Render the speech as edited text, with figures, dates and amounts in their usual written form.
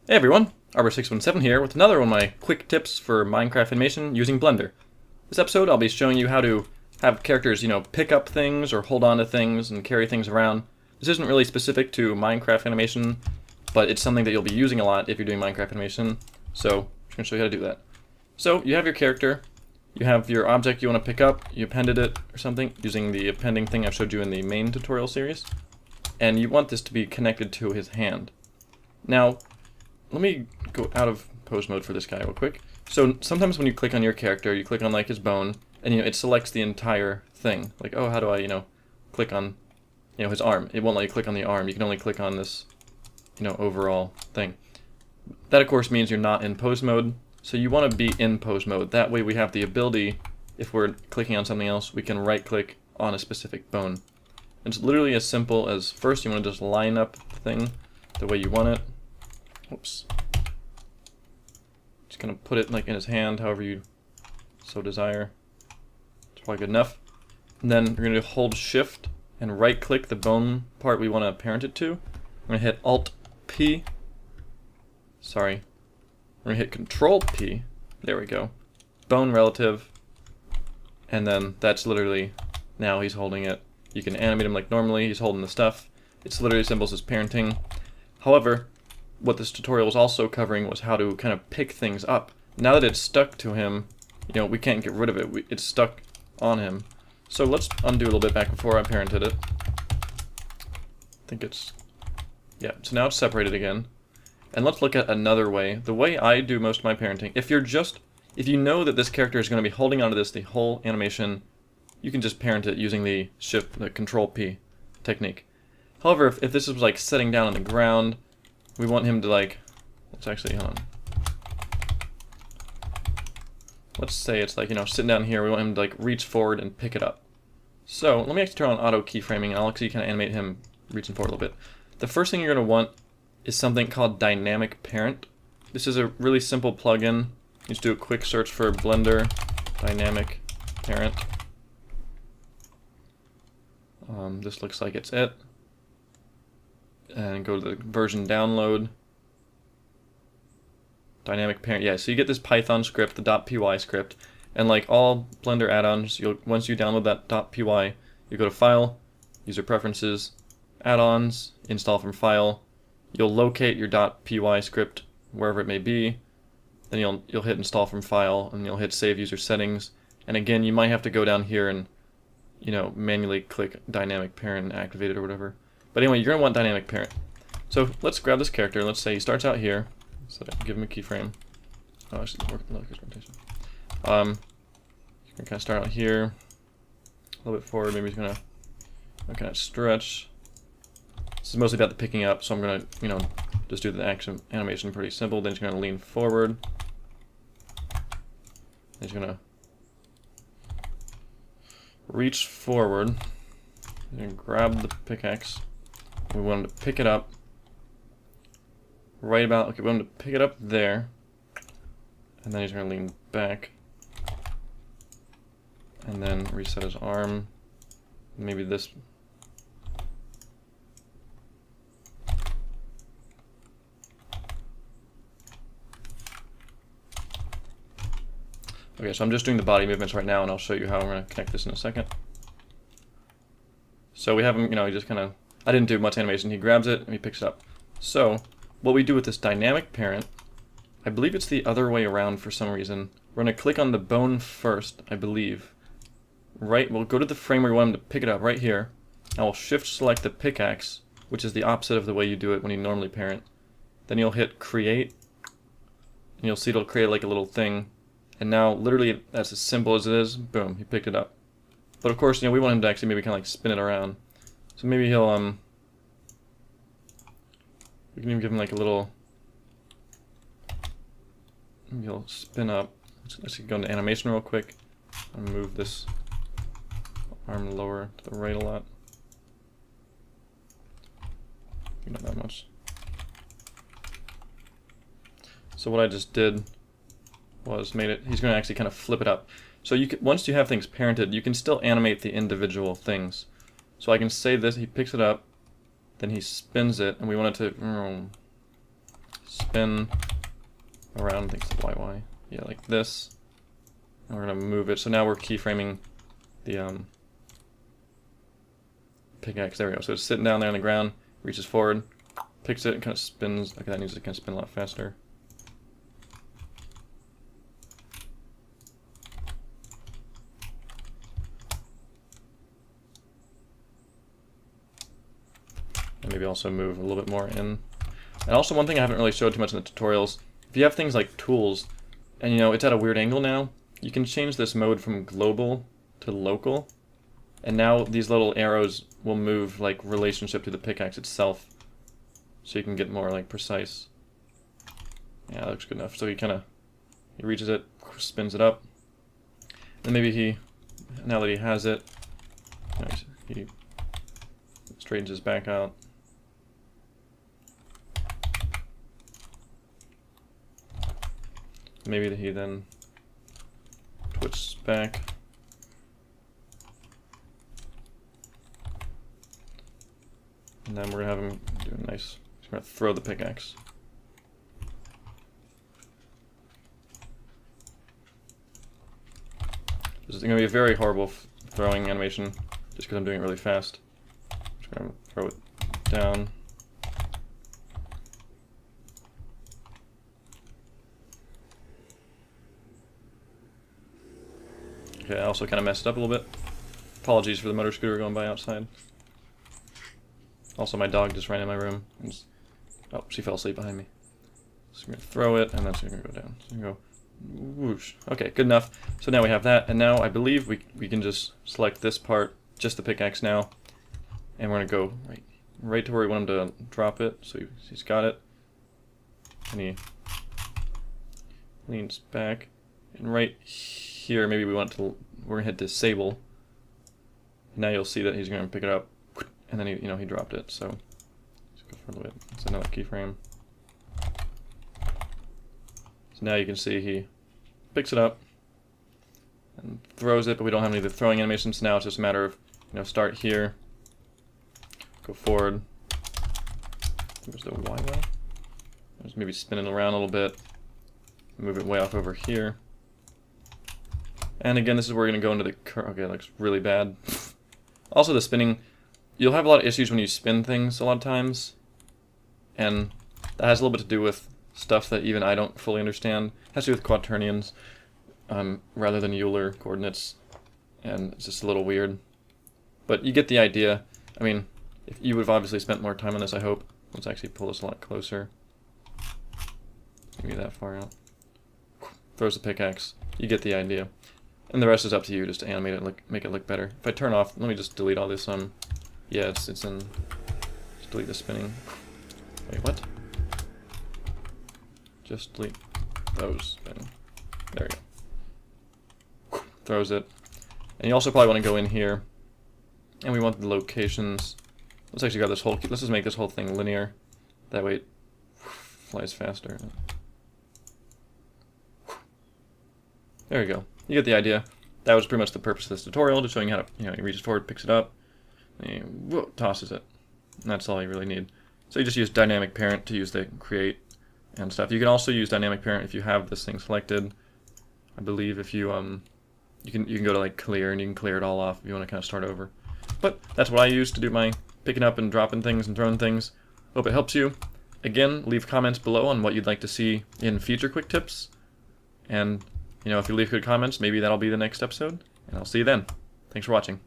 Hey everyone, Arbor617 here with another one of my quick tips for Minecraft animation using Blender. This episode I'll be showing you how to have characters, pick up things or hold on to things and carry things around. This isn't really specific to Minecraft animation, but it's something that you'll be using a lot if you're doing Minecraft animation, so I'm just going to show you how to do that. So you have your character, you have your object you want to pick up, you appended it or something using the appending thing I showed you in the main tutorial series, and you want this to be connected to his hand. Now, let me go out of pose mode for this guy real quick. So sometimes when you click on your character, you click on like his bone, and it selects the entire thing. Like, oh, how do I, click on, his arm? It won't let you click on the arm. You can only click on this, overall thing. That of course means you're not in pose mode. So you want to be in pose mode. That way we have the ability, if we're clicking on something else, we can right click on a specific bone. It's literally as simple as first you want to just line up the thing the way you want it. Oops. Just gonna put it like in his hand, however you so desire. It's probably good enough. And then you're gonna hold Shift and right click the bone part we want to parent it to. I'm gonna hit Alt P. Sorry. We're gonna hit Control P. There we go. Bone relative. And then that's literally, now he's holding it. You can animate him like normally, he's holding the stuff. It's literally as simple as parenting. However, what this tutorial was also covering was how to kind of pick things up. Now that it's stuck to him, we can't get rid of it. It's stuck on him. So let's undo a little bit back before I parented it. I think it's, yeah, so now it's separated again. And let's look at another way. The way I do most of my parenting, if you know that this character is going to be holding onto this the whole animation, you can just parent it using the Control P technique. However, if this is like sitting down on the ground, we want him to let's actually, hold on. Let's say it's sitting down here, we want him to reach forward and pick it up. So let me actually turn on auto keyframing and I'll actually kind of animate him reaching forward a little bit. The first thing you're going to want is something called Dynamic Parent. This is a really simple plugin. You just do a quick search for Blender Dynamic Parent. This looks like it's it. And go to the version download. Dynamic parent, yeah, so you get this Python script, the .py script, and like all Blender add-ons, once you download that .py, you go to File, User Preferences, Add-ons, Install from File. You'll locate your .py script wherever it may be. Then you'll hit Install from File, and you'll hit Save User Settings. And again, you might have to go down here and manually click Dynamic Parent and activate it or whatever. But anyway, you're going to want Dynamic Parent. So let's grab this character. Let's say he starts out here. So give him a keyframe. Oh, actually, work with his rotation. You can kind of start out here, a little bit forward. Maybe he's going to kind of stretch. This is mostly about the picking up, so I'm going to, just do the action animation pretty simple. Then he's going to lean forward. He's going to reach forward and grab the pickaxe. We want him to pick it up right about, okay, we want him to pick it up there, and then he's going to lean back, and then reset his arm, maybe this. Okay, so I'm just doing the body movements right now, and I'll show you how I'm going to connect this in a second. So we have him, he just kind of, I didn't do much animation. He grabs it and he picks it up. So what we do with this dynamic parent, I believe it's the other way around for some reason. We're going to click on the bone first, I believe. Right, we'll go to the frame where we want him to pick it up right here. And we'll shift select the pickaxe, which is the opposite of the way you do it when you normally parent. Then you'll hit create, and you'll see it'll create like a little thing. And now literally that's as simple as it is. Boom, he picked it up. But of course, we want him to actually maybe kind of spin it around. So maybe he'll, we can even give him like a little, maybe he'll spin up. Let's go into animation real quick and move this arm lower to the right a lot. Not that much. So what I just did was he's going to actually kind of flip it up. So once you have things parented, you can still animate the individual things. So I can say this, he picks it up, then he spins it, and we want it to spin around, I think it's the YY. Yeah, like this. And we're going to move it. So now we're keyframing the pickaxe. There we go. So it's sitting down there on the ground, reaches forward, picks it, and kind of spins. Okay, that needs to kind of spin a lot faster. And maybe also move a little bit more in. And also one thing I haven't really showed too much in the tutorials, if you have things like tools, and you know, it's at a weird angle now, you can change this mode from global to local. And now these little arrows will move like relationship to the pickaxe itself. So you can get more like precise. Yeah, that looks good enough. So he reaches it, spins it up. And maybe now that he has it, he straightens his back out. Maybe he then twists back. And then we're going to have him do a nice, he's going to throw the pickaxe. This is going to be a very horrible throwing animation, just because I'm doing it really fast. Just going to throw it down. Okay, I also kind of messed up a little bit. Apologies for the motor scooter going by outside. Also, my dog just ran in my room. Oh, she fell asleep behind me. So I'm going to throw it, and then she's going to go down. So I'm going to go whoosh. Okay, good enough. So now we have that, and now I believe we can just select this part, just the pickaxe now, and we're going to go right to where we want him to drop it. So he's got it, and he leans back, and right here, maybe we're going to hit disable. Now you'll see that he's going to pick it up, and then he dropped it. So let's go for a little bit. It's another keyframe. So now you can see he picks it up and throws it, but we don't have any of the throwing animations. So now it's just a matter of start here, go forward. There's the YY. Just maybe spin it around a little bit, move it way off over here. And again, this is where we're going to go into the okay, it looks really bad. Also, the spinning, you'll have a lot of issues when you spin things a lot of times. And that has a little bit to do with stuff that even I don't fully understand. It has to do with quaternions rather than Euler coordinates. And it's just a little weird. But you get the idea. I mean, if you would have obviously spent more time on this, I hope. Let's actually pull this a lot closer. Maybe that far out. Throws the pickaxe. You get the idea. And the rest is up to you, just to animate it, make it look better. If I turn off, let me just delete all this. Yeah, it's in. Just delete the spinning. Wait, what? Just delete those. Spinning. There we go. Throws it. And you also probably want to go in here, and we want the locations. Let's actually go this whole. Let's just make this whole thing linear. That way it flies faster. There we go. You get the idea. That was pretty much the purpose of this tutorial, just showing you how to, he reaches forward, picks it up, and he tosses it. And that's all you really need. So you just use dynamic parent to use the create and stuff. You can also use dynamic parent if you have this thing selected. I believe if you you can go to like clear, and you can clear it all off if you want to kind of start over. But that's what I use to do my picking up and dropping things and throwing things. Hope it helps you. Again, leave comments below on what you'd like to see in future quick tips. And if you leave good comments, maybe that'll be the next episode, and I'll see you then. Thanks for watching.